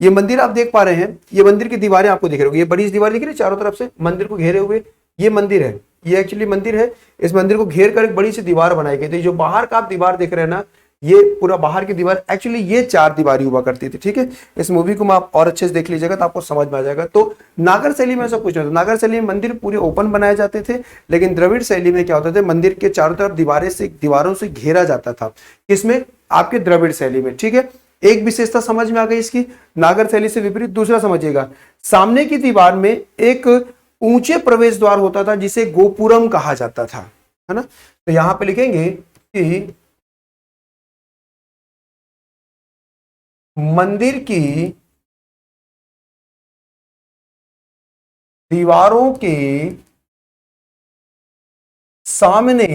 ये मंदिर आप देख पा रहे हैं, ये मंदिर की दीवारें आपको दिख रही होगी, ये बड़ी सी दीवार दिख रही है चारों तरफ से मंदिर को घेरे हुए, ये मंदिर है, ये एक्चुअली मंदिर है। इस मंदिर को घेर कर एक बड़ी सी दीवार बनाई गई थी। जो बाहर का आप दीवार देख रहे हैं ना, ये पूरा बाहर की दीवार, एक्चुअली ये चार दीवारी हुआ करती थी, ठीक है। इस मूवी को मैं आप और अच्छे से देख लीजिएगा तो आपको समझ में आ जाएगा। तो नागर शैली में ऐसा कुछ नहीं होता, नागर शैली में मंदिर पूरे ओपन बनाए जाते थे, लेकिन द्रविड़ शैली में क्या होता था, मंदिर के चारों तरफ दीवारों से घेरा जाता था। किसमें? आपके द्रविड़ शैली में, ठीक है। एक विशेषता समझ में आ गई इसकी, नागर शैली से विपरीत। दूसरा समझिएगा, सामने की दीवार में एक ऊंचे प्रवेश द्वार होता था जिसे गोपुरम कहा जाता था, है ना। तो यहां पे लिखेंगे कि मंदिर की दीवारों के सामने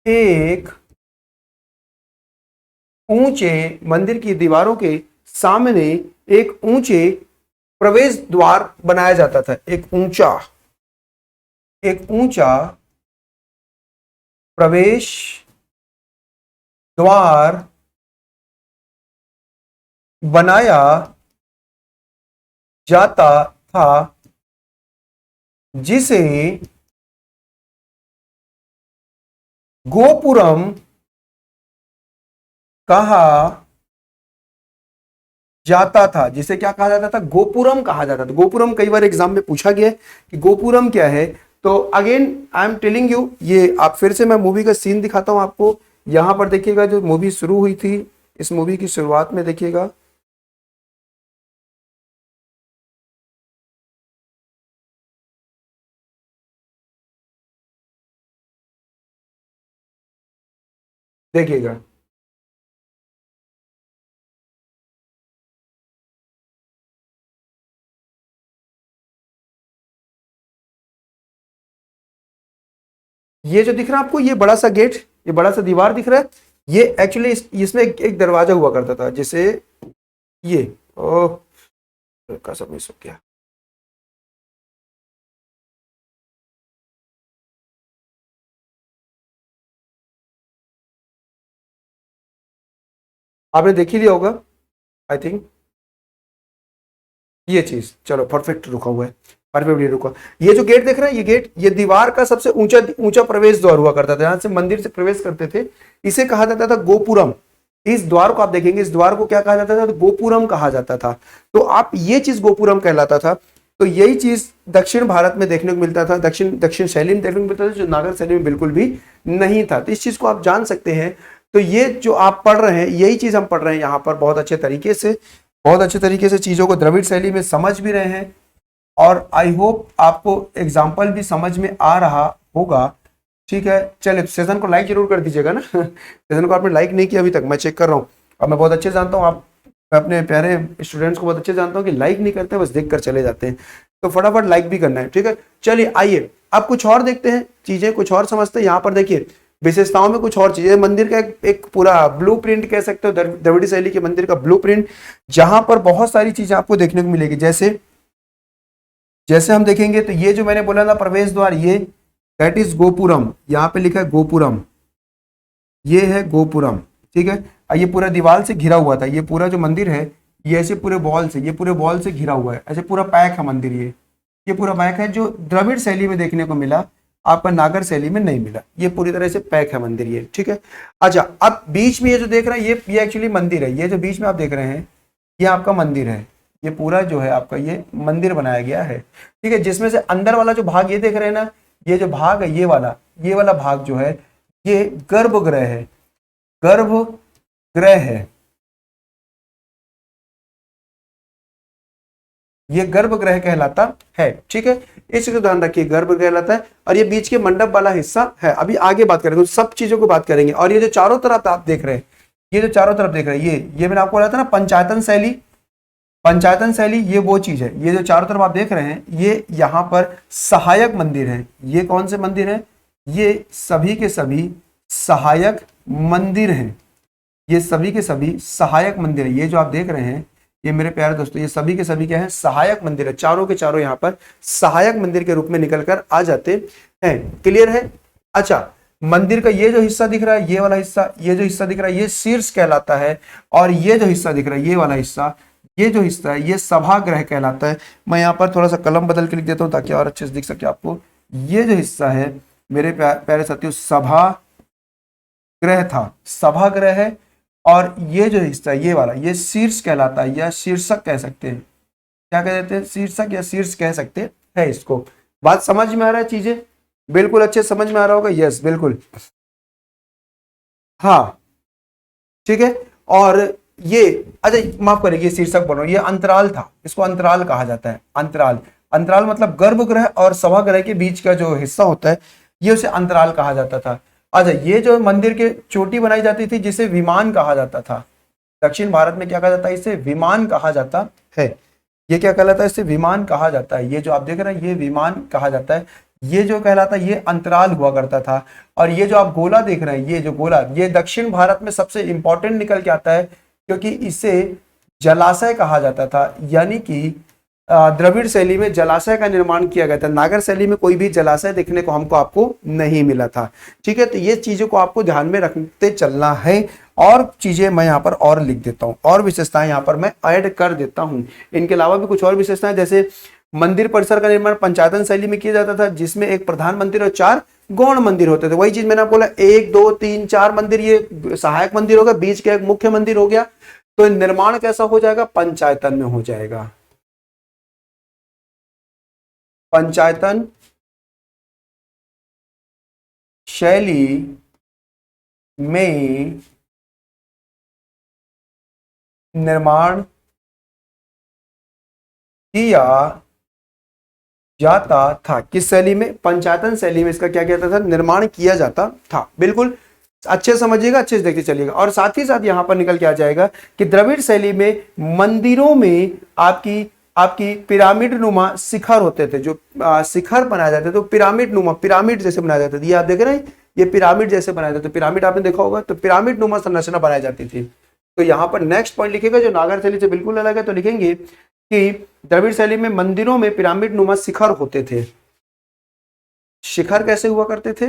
एक ऊंचे, मंदिर की दीवारों के सामने एक ऊंचे प्रवेश द्वार बनाया जाता था, एक ऊंचा प्रवेश द्वार बनाया जाता था जिसे गोपुरम कहा जाता था। जिसे क्या कहा जाता था? गोपुरम कहा जाता था। गोपुरम कई बार एग्जाम में पूछा गया है कि गोपुरम क्या है। तो again I am telling you, ये आप फिर से मैं मूवी का सीन दिखाता हूं आपको। यहां पर देखिएगा, जो मूवी शुरू हुई थी, इस मूवी की शुरुआत में देखिएगा, देखिएगा, ये जो दिख रहा है आपको, ये बड़ा सा गेट, ये बड़ा सा दीवार दिख रहा है, ये एक्चुअली इसमें एक दरवाजा हुआ करता था, जैसे ये का सब मिस हो गया। आपने देख ही लिया होगा आई थिंक, ये चीज चलो परफेक्ट रुका हुआ है, परफेक्टली रुका। ये जो गेट देख रहे हैं, ये गेट, ये दीवार का सबसे ऊंचा ऊंचा प्रवेश द्वार हुआ करता था, यहां से मंदिर से प्रवेश करते थे, इसे कहा जाता था गोपुरम। इस द्वार को आप देखेंगे, इस द्वार को क्या कहा जाता था, तो गोपुरम कहा जाता था। तो आप ये चीज गोपुरम कहलाता था। तो यही चीज दक्षिण भारत में देखने को मिलता था, दक्षिण शैली में देखने को मिलता था, जो नागर शैली में बिल्कुल भी नहीं था। तो इस चीज को आप जान सकते हैं। तो ये जो आप पढ़ रहे हैं, यही चीज हम पढ़ रहे हैं यहाँ पर बहुत अच्छे तरीके से, बहुत अच्छे तरीके से चीजों को द्रविड़ शैली में समझ भी रहे हैं। और आई होप आपको एग्जाम्पल भी समझ में आ रहा होगा। ठीक है, चलिए सेशन को लाइक जरूर कर दीजिएगा ना। सेशन को आपने लाइक नहीं किया अभी तक, मैं चेक कर रहा हूँ। और मैं बहुत अच्छे जानता हूँ आप, मैं अपने प्यारे स्टूडेंट्स को बहुत अच्छे जानता हूँ कि लाइक नहीं करते, बस देख कर चले जाते हैं। तो फटाफट लाइक भी करना है। ठीक है, चलिए आइए अब कुछ और देखते हैं, चीजें कुछ और समझते हैं। यहाँ पर देखिए विशेषताओं में कुछ और चीजें, मंदिर का एक पूरा ब्लूप्रिंट कह सकते हो, द्रविड़ शैली के मंदिर का ब्लूप्रिंट, जहां पर बहुत सारी चीजें आपको देखने को मिलेगी। जैसे हम देखेंगे तो ये जो मैंने बोला ना प्रवेश द्वार, ये दैट इज गोपुरम, यहाँ पे लिखा है गोपुरम, ये है गोपुरम। ठीक है, ये पूरा दीवार से घिरा हुआ था, ये पूरा जो मंदिर है ये ऐसे पूरे बॉल से, ये पूरे बॉल से घिरा हुआ है, ऐसे पूरा पैक है मंदिर। ये पूरा पैक है, जो द्रविड़ शैली में देखने को मिला, आपका नागर शैली में नहीं मिला। ये पूरी तरह से पैक है मंदिर ये। ठीक है, अच्छा अब बीच में ये जो देख रहे हैं, ये एक्चुअली मंदिर है। ये जो बीच में आप देख रहे हैं, ये आपका मंदिर है। ये पूरा जो है आपका ये मंदिर बनाया गया है। ठीक है, जिसमें से अंदर वाला जो भाग ये देख रहे हैं ना, ये जो भाग है, ये वाला भाग जो है, ये गर्भगृह है, गर्भगृह है, ये गर्भगृह कहलाता है। ठीक है, इस चीज को ध्यान रखिए, गर्भगृह कहलाता है। और ये बीच के मंडप वाला हिस्सा है। अभी आगे बात करेंगे, सब चीजों को बात करेंगे। और ये जो चारों तरफ आप देख रहे हैं, ये जो चारों तरफ देख रहे हैं, ये मैंने आपको बोला था ना पंचायतन शैली, पंचायतन शैली ये वो चीज है। ये जो चारों तरफ आप देख रहे हैं, ये यहाँ पर सहायक मंदिर है। ये कौन से मंदिर है, ये सभी के सभी सहायक मंदिर हैं। ये सभी के सभी सहायक मंदिर है। ये जो आप देख रहे हैं, ये मेरे प्यारे दोस्तों, ये सभी के सभी क्या है, सहायक मंदिर है। चारों के चारों यहाँ पर सहायक मंदिर के रूप में निकल कर आ जाते हैं। क्लियर है। अच्छा, मंदिर का ये जो हिस्सा दिख रहा है, ये वाला हिस्सा, ये जो हिस्सा दिख रहा है, ये शीर्ष कहलाता है। और ये जो हिस्सा दिख रहा है, ये वाला हिस्सा, ये जो हिस्सा है, ये सभागृह कहलाता है। मैं यहाँ पर थोड़ा सा कलम बदल के लिख देता हूँ ताकि और अच्छे से दिख सके आपको। ये जो हिस्सा है मेरे प्यारे साथियों, सभागृह था, सभागृह है। और ये जो हिस्सा है, ये वाला, ये शीर्ष कहलाता है, या शीर्षक कह सकते हैं। क्या कह देते हैं, शीर्षक या शीर्ष कह सकते हैं इसको। बात समझ में आ रहा है, चीजें बिल्कुल अच्छे समझ में आ रहा होगा। यस बिल्कुल, हाँ ठीक है। और ये, अच्छा माफ करिए, ये शीर्षक बोल रहा हूं, ये अंतराल था, इसको अंतराल कहा जाता है। अंतराल, अंतराल मतलब गर्भगृह और सभागृह के बीच का जो हिस्सा होता है, ये उसे अंतराल कहा जाता था। अच्छा, ये जो मंदिर के चोटी बनाई जाती थी, जिसे विमान कहा जाता था। दक्षिण भारत में क्या कहा जाता है, इसे विमान कहा जाता है। ये क्या कहलाता है, इसे विमान कहा जाता है। ये जो आप देख रहे हैं, ये विमान कहा जाता है। ये जो कहलाता है, ये अंतराल हुआ करता था। और ये जो आप गोला देख रहे हैं, ये जो गोला, ये दक्षिण भारत में सबसे इंपॉर्टेंट निकल के आता है, क्योंकि इसे जलाशय कहा जाता था। यानी कि द्रविड़ शैली में जलाशय का निर्माण किया गया था। नागर शैली में कोई भी जलाशय देखने को आपको नहीं मिला था। ठीक है, तो ये चीजों को आपको ध्यान में रखते चलना है। और चीजें मैं यहाँ पर और लिख देता हूँ, और विशेषताएं यहाँ पर मैं ऐड कर देता हूँ। इनके अलावा भी कुछ और विशेषताएं, जैसे मंदिर परिसर का निर्माण पंचायतन शैली में किया जाता था, जिसमें एक प्रधान मंदिर और 4 गौण मंदिर होते थे। वही चीज मैंने आपको बोला, 1 2 3 4 मंदिर, ये सहायक मंदिर हो गया, बीच का एक मुख्य मंदिर हो गया। तो निर्माण कैसा हो जाएगा, पंचायतन में हो जाएगा। पंचायतन शैली में निर्माण किया जाता था। किस शैली में, पंचायतन शैली में इसका क्या कहता था, निर्माण किया जाता था। बिल्कुल अच्छे समझिएगा, अच्छे से देखते चलिएगा। और साथ ही साथ यहां पर निकल के आ जाएगा कि द्रविड़ शैली में मंदिरों में आपकी आपकी पिरामिड नुमा शिखर होते थे, जो शिखर बनाए जाते थे तो पिरामिड नुमा, पिरामिड जैसे बनाए जाते थे। ये आप देख रहे हैं, ये पिरामिड जैसे बनाए जाते थे, पिरामिड आपने देखा होगा, तो पिरामिड नुमा संरचना बनाई जाती थी। तो यहाँ पर नेक्स्ट पॉइंट लिखेगा जो नागर शैली से बिल्कुल अलग है, तो लिखेंगे कि द्रविड़ शैली में मंदिरों में पिरामिड नुमा शिखर होते थे। शिखर कैसे हुआ करते थे?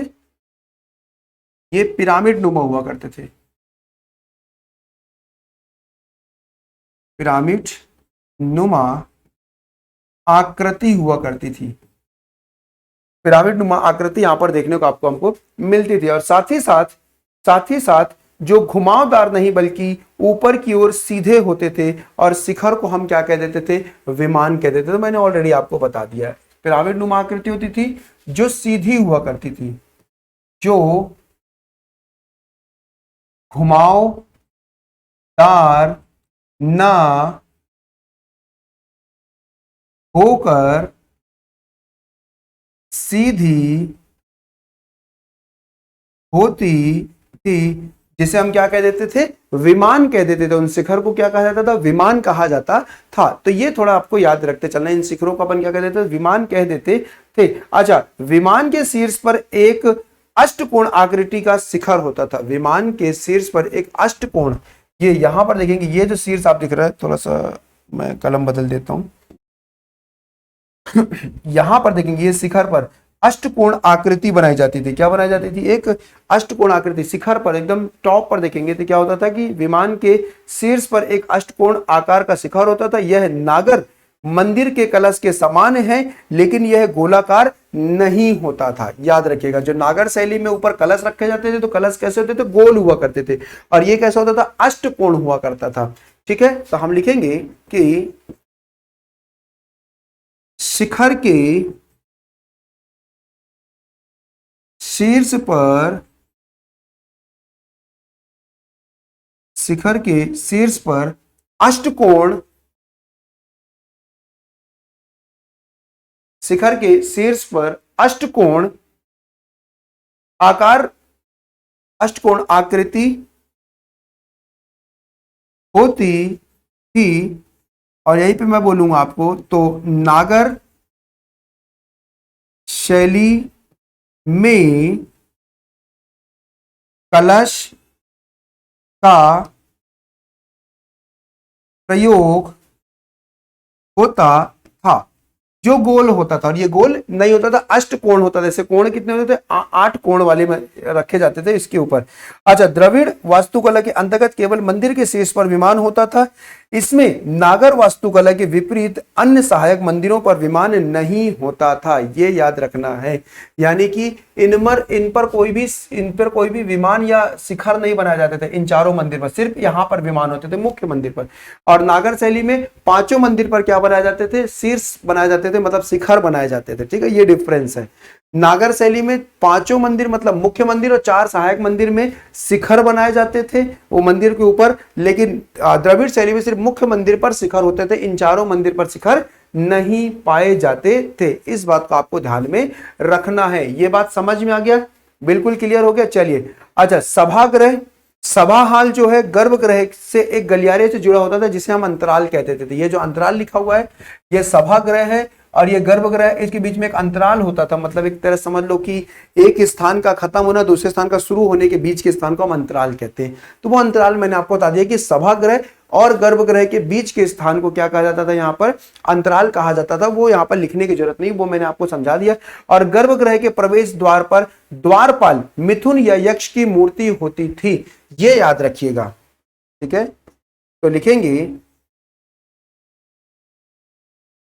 ये पिरामिड नुमा हुआ करते थे, पिरामिड नुमा आकृति हुआ करती थी। पिरामिड नुमा आकृति यहां पर देखने को आपको हमको मिलती थी। और साथ ही साथ जो घुमावदार नहीं बल्कि ऊपर की ओर सीधे होते थे, और शिखर को हम क्या कह देते थे? विमान कह देते थे। तो मैंने ऑलरेडी आपको बता दिया है, पिरामिड नुमा आकृति होती थी जो सीधी हुआ करती थी, जो घुमावदार ना होकर सीधी होती थी, जिसे हम क्या कह देते थे? विमान कह देते थे। उन शिखर को क्या कहा जाता था? विमान कहा जाता था। तो ये थोड़ा आपको याद रखते चलना, इन शिखरों को अपन क्या कह देते थे? विमान कह देते थे। अच्छा, विमान के शीर्ष पर एक अष्टकोण आकृति का शिखर होता था। विमान के शीर्ष पर एक अष्टकोण, ये यहां पर देखेंगे, ये जो शीर्ष आप दिख रहा है, थोड़ा सा मैं कलम बदल देता हूं यहां पर देखेंगे, ये शिखर पर अष्टकोण आकृति बनाई जाती थी। क्या बनाई जाती थी? एक अष्टकोण आकृति। शिखर पर एकदम टॉप पर देखेंगे तो क्या होता था कि विमान के शीर्ष पर एक अष्टकोण आकार का शिखर होता था। यह नागर मंदिर के कलश के समान है, लेकिन यह गोलाकार नहीं होता था। याद रखिएगा, जो नागर शैली में ऊपर कलश रखे जाते थे तो कलश कैसे होते थे? गोल हुआ करते थे। और ये कैसा होता था? अष्टकोण हुआ करता था। ठीक है, तो हम लिखेंगे कि शिखर के शीर्ष पर, शिखर के शीर्ष पर अष्टकोण, शिखर के शीर्ष पर अष्टकोण आकार, अष्टकोण आकृति होती थी। और यहीं पे मैं बोलूंगा आपको, तो नागर शैली में कलश का प्रयोग होता था, जो गोल होता था। और ये गोल नहीं होता था, अष्टकोण होता था। जैसे कोण कितने होते थे? 8 कोण वाले में रखे जाते थे इसके ऊपर। अच्छा, द्रविड़ वास्तुकला के अंतर्गत केवल मंदिर के शीर्ष पर विमान होता था। इसमें नागर वास्तुकला के विपरीत अन्य सहायक मंदिरों पर विमान नहीं होता था। ये याद रखना है, यानी कि इन पर कोई भी विमान या शिखर नहीं बनाए जाते थे। इन चारों मंदिर पर सिर्फ यहां पर विमान होते थे, मुख्य मंदिर पर। और नागर शैली में पांचों मंदिर पर क्या बनाए जाते थे? शीर्ष बनाए जाते थे, मतलब शिखर बनाए जाते थे। ठीक है, ये डिफरेंस है। नागर शैली में पांचों मंदिर मतलब मुख्य मंदिर और 4 सहायक मंदिर में शिखर बनाए जाते थे वो मंदिर के ऊपर, लेकिन द्रविड़ शैली में सिर्फ मुख्य मंदिर पर शिखर होते थे। इन चारों मंदिर पर शिखर नहीं पाए जाते थे। इस बात को आपको ध्यान में रखना है। ये बात समझ में आ गया? बिल्कुल क्लियर हो गया? चलिए, अच्छा, सभागृह, सभा हाल जो है गर्भगृह से एक गलियारे से जुड़ा होता था, जिसे हम अंतराल कहते थे। ये जो अंतराल लिखा हुआ है, ये सभागृह है, और ये गर्भगृह, इसके बीच में एक अंतराल होता था। मतलब एक तरह समझ लो कि एक स्थान का खत्म होना दूसरे स्थान का शुरू होने के बीच के स्थान को हम अंतराल कहते हैं। तो वो अंतराल मैंने आपको बता दिया कि सभागृह और गर्भगृह के बीच के स्थान को क्या कहा जाता था? यहाँ पर अंतराल कहा जाता था। वो यहाँ पर लिखने की जरूरत नहीं, वो मैंने आपको समझा दिया। और गर्भगृह के प्रवेश द्वार पर द्वारपाल, मिथुन या यक्ष की मूर्ति होती थी। ये याद रखिएगा। ठीक है, तो लिखेंगे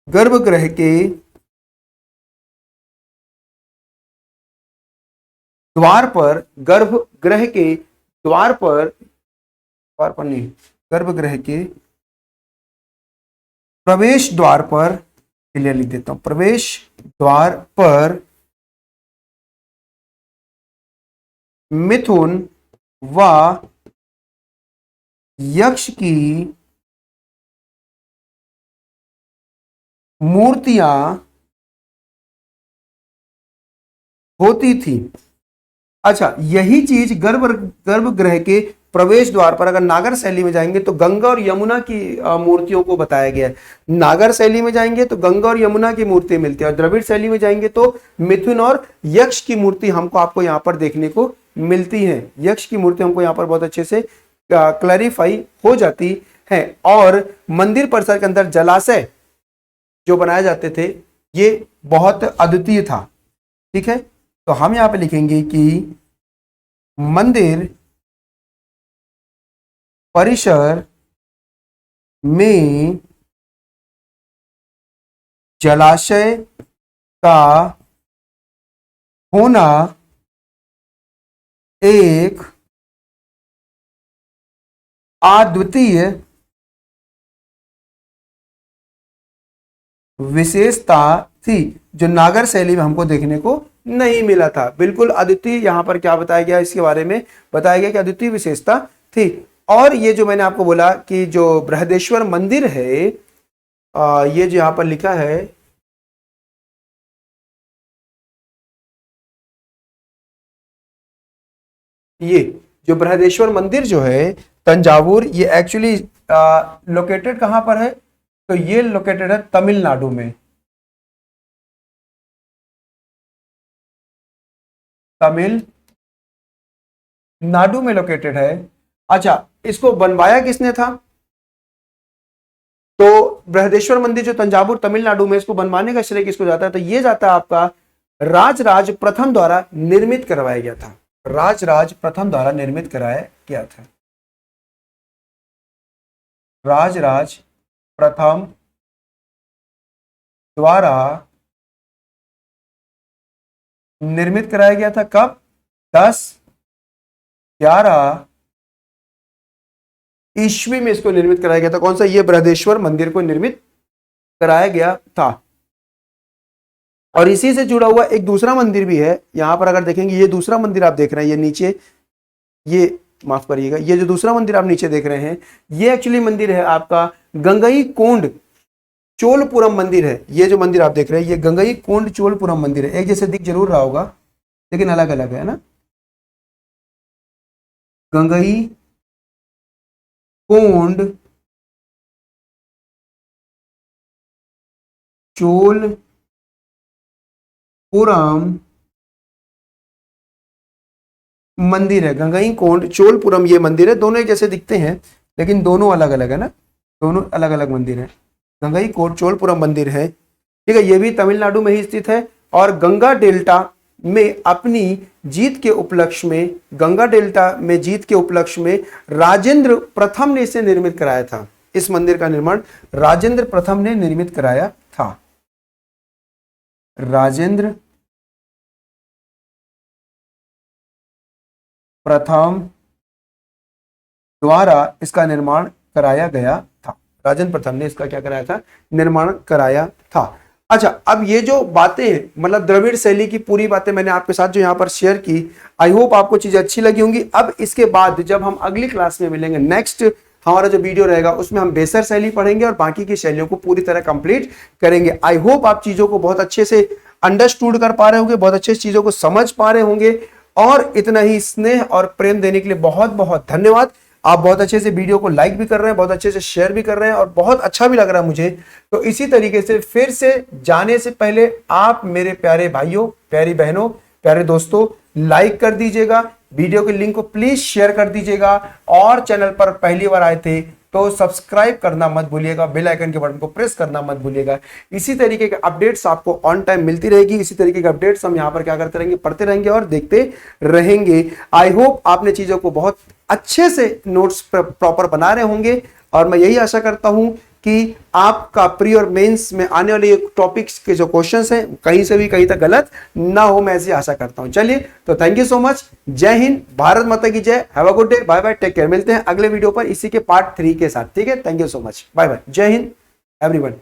गर्भगृह के द्वार पर, गर्भगृह के द्वार पर नहीं, गर्भगृह के प्रवेश द्वार पर, क्लियर लिख देता हूं, प्रवेश द्वार पर मिथुन व यक्ष की मूर्तियां होती थी। अच्छा, यही चीज गर्भगृह के प्रवेश द्वार पर अगर नागर शैली में जाएंगे तो गंगा और यमुना की मूर्तियों को बताया गया है। नागर शैली में जाएंगे तो गंगा और यमुना की मूर्ति मिलती है, और द्रविड़ शैली में जाएंगे तो मिथुन और यक्ष की मूर्ति हमको आपको यहाँ पर देखने को मिलती है। यक्ष की मूर्ति हमको यहाँ पर बहुत अच्छे से क्लैरिफाई हो जाती है। और मंदिर परिसर के अंदर जलाशय जो बनाए जाते थे ये बहुत अद्वितीय था। ठीक है, तो हम यहाँ पे लिखेंगे कि मंदिर परिसर में जलाशय का होना एक अद्वितीय विशेषता थी, जो नागर शैली में हमको देखने को नहीं मिला था। बिल्कुल अद्वितीय यहाँ पर क्या बताया गया, इसके बारे में बताया गया कि अद्वितीय विशेषता थी। और ये जो मैंने आपको बोला कि जो बृहदेश्वर मंदिर है, ये जो यहाँ पर लिखा है, ये जो बृहदेश्वर मंदिर जो है तंजावुर, ये एक्चुअली लोकेटेड कहां पर है, तो ये लोकेटेड है तमिलनाडु में। तमिलनाडु में लोकेटेड है। अच्छा, इसको बनवाया किसने था, तो बृहदेश्वर मंदिर जो तंजावुर तमिलनाडु में, इसको बनवाने का श्रेय किसको जाता है, तो ये जाता है आपका राजराज प्रथम द्वारा निर्मित करवाया गया था। राजराज प्रथम द्वारा निर्मित कराया गया था। राजराज प्रथम द्वारा निर्मित कराया गया था। कब, 10-11 ईस्वी में इसको निर्मित कराया गया था। कौन सा, ये बृहदेश्वर मंदिर को निर्मित कराया गया था। और इसी से जुड़ा हुआ एक दूसरा मंदिर भी है। यहां पर अगर देखेंगे, ये दूसरा मंदिर आप देख रहे हैं, ये नीचे, ये माफ करिएगा, ये जो दूसरा मंदिर आप नीचे देख रहे हैं, ये एक्चुअली मंदिर है आपका गंगईकोंड चोलपुरम मंदिर है। ये जो मंदिर आप देख रहे हैं, ये गंगईकोंड चोलपुरम मंदिर है। एक जैसे दिख जरूर रहा होगा, लेकिन अलग अलग है ना। गंगईकोंड चोलपुरम मंदिर है। गंगईकोंड चोलपुरम ये मंदिर है। दोनों एक जैसे दिखते हैं, लेकिन दोनों अलग अलग है ना, दोनों अलग अलग मंदिर है। गंगईकोंड चोलपुरम मंदिर है, ठीक है। ये भी तमिलनाडु में ही स्थित है। और गंगा डेल्टा में अपनी जीत के उपलक्ष्य में, गंगा डेल्टा में जीत के उपलक्ष्य में राजेंद्र प्रथम ने इसे निर्मित कराया था। इस मंदिर का निर्माण राजेंद्र प्रथम ने निर्मित कराया था। राजेंद्र प्रथम द्वारा इसका निर्माण कराया गया था। राजेंद्र प्रथम ने इसका क्या कराया था, निर्माण कराया था। अच्छा, अब ये जो बातें, मतलब द्रविड़ शैली की पूरी बातें मैंने आपके साथ जो यहाँ पर शेयर की, आई होप आपको चीजें अच्छी लगी होंगी। अब इसके बाद जब हम अगली क्लास में मिलेंगे, नेक्स्ट हमारा जो वीडियो रहेगा उसमें हम बेसर शैली पढ़ेंगे और बाकी की शैलियों को पूरी तरह कंप्लीट करेंगे। आई होप आप चीजों को बहुत अच्छे से अंडरस्टूड कर पा रहे होंगे, बहुत अच्छे से चीजों को समझ पा रहे होंगे। और इतना ही स्नेह और प्रेम देने के लिए बहुत बहुत धन्यवाद। आप बहुत अच्छे से वीडियो को लाइक भी कर रहे हैं, बहुत अच्छे से शेयर भी कर रहे हैं, और बहुत अच्छा भी लग रहा है मुझे। तो इसी तरीके से फिर से जाने से पहले आप मेरे प्यारे भाइयों, प्यारी बहनों, प्यारे दोस्तों, लाइक कर दीजिएगा, वीडियो के लिंक को प्लीज शेयर कर दीजिएगा, और चैनल पर पहली बार आए थे तो सब्सक्राइब करना मत भूलिएगा, बेल आइकन के बटन को प्रेस करना मत भूलिएगा। इसी तरीके के अपडेट्स आपको ऑन टाइम मिलती रहेगी। इसी तरीके के अपडेट्स हम यहाँ पर क्या करते रहेंगे, पढ़ते रहेंगे और देखते रहेंगे। आई होप आपने चीजों को बहुत अच्छे से नोट्स प्रॉपर बना रहे होंगे, और मैं यही आशा करता हूं कि आपका प्री और मेंस में आने वाले टॉपिक्स के जो क्वेश्चंस हैं कहीं से भी कहीं तक गलत ना हो, मैं ऐसी आशा करता हूं। चलिए, तो थैंक यू सो मच। जय हिंद, भारत माता की जय। Have a good day, bye bye, take care. मिलते हैं अगले वीडियो पर इसी के पार्ट 3 के साथ, ठीक है। Thank you so much, bye bye, जय हिंद एवरीवन।